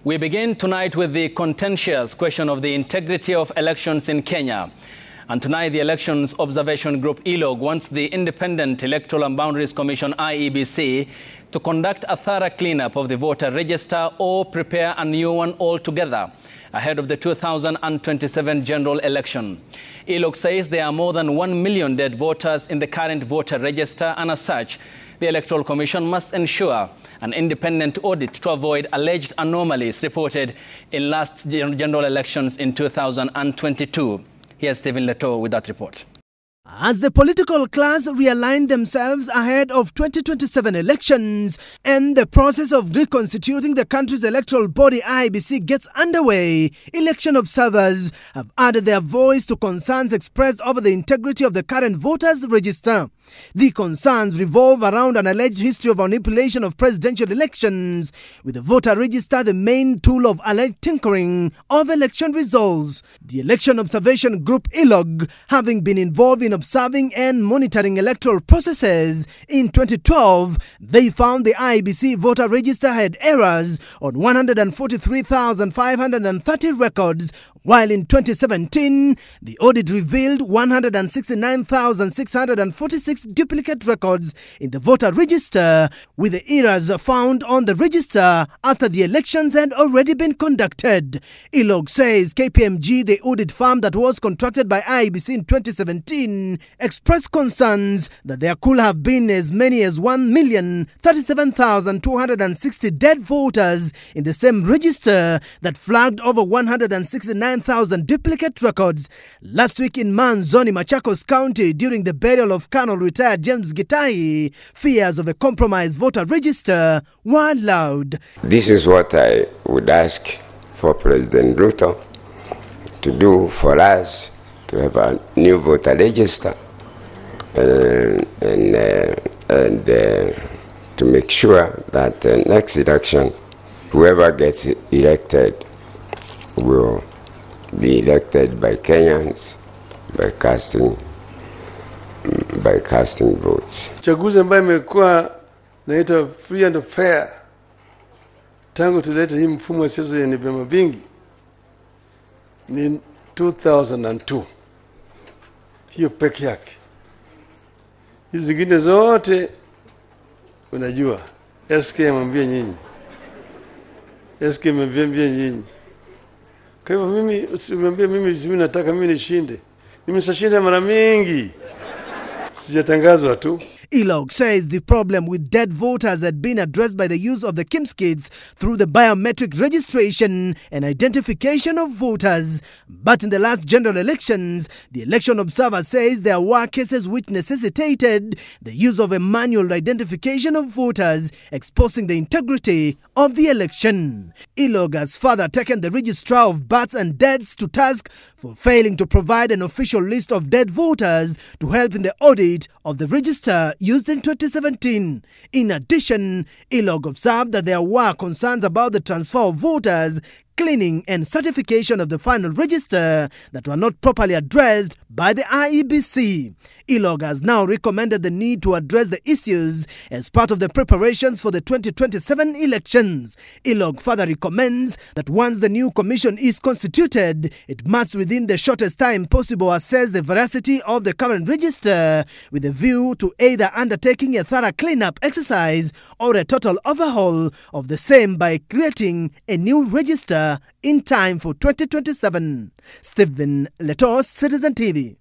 We begin tonight with the contentious question of the integrity of elections in Kenya. And tonight, the Elections Observation Group ELOG wants the Independent Electoral and Boundaries Commission IEBC to conduct a thorough cleanup of the voter register or prepare a new one altogether ahead of the 2027 general election. ELOG says there are more than 1 million dead voters in the current voter register, and as such, the Electoral Commission must ensure an independent audit to avoid alleged anomalies reported in last general elections in 2022. Here's Stephen Leto with that report. As the political class realign themselves ahead of 2027 elections and the process of reconstituting the country's electoral body IEBC gets underway, election observers have added their voice to concerns expressed over the integrity of the current voters register. The concerns revolve around an alleged history of manipulation of presidential elections, with the voter register the main tool of alleged tinkering of election results. The Election Observation Group ELOG, having been involved in observing and monitoring electoral processes, in 2012, they found the IEBC voter register had errors on 143,530 records, while in 2017, the audit revealed 169,646 duplicate records in the voter register, with the errors found on the register after the elections had already been conducted. ELOG says KPMG, the audit firm that was contracted by IEBC in 2017, expressed concerns that there could have been as many as 1,037,260 dead voters in the same register that flagged over 169,000 duplicate records. Last week in Manzoni, Machakos County, during the burial of Colonel retired James Gitai, fears of a compromised voter register were loud. This is what I would ask for President Ruto to do for us, to have a new voter register and to make sure that the next election, whoever gets elected will be elected by Kenyans by casting votes. Chaguzi ambayo imekuwa naitwa free and fair tangu tulete hii mfumo wa siasa yenye vyama vingi ni 2002. Hiyo peke yake. Hizi zingine zote unajua SK amwambia nyinyi. SK amwambia nyinyi. Kwa hivyo mimi usimwambie mimi nataka mimi nishinde. Mimi sashinda mara mingi. Sijatangazwa tu. ELOG says the problem with dead voters had been addressed by the use of the KIMS kits through the biometric registration and identification of voters. But in the last general elections, the election observer says there were cases which necessitated the use of a manual identification of voters, exposing the integrity of the election. ELOG has further taken the registrar of births and deaths to task for failing to provide an official list of dead voters to help in the audit of the register used in 2017. In addition, ELOG observed that there were concerns about the transfer of voters, cleaning and certification of the final register that were not properly addressed by the IEBC. ELOG has now recommended the need to address the issues as part of the preparations for the 2027 elections. ELOG further recommends that once the new commission is constituted, it must within the shortest time possible assess the veracity of the current register with a view to either undertaking a thorough cleanup exercise or a total overhaul of the same by creating a new register in time for 2027. Stephen Leto, Citizen TV.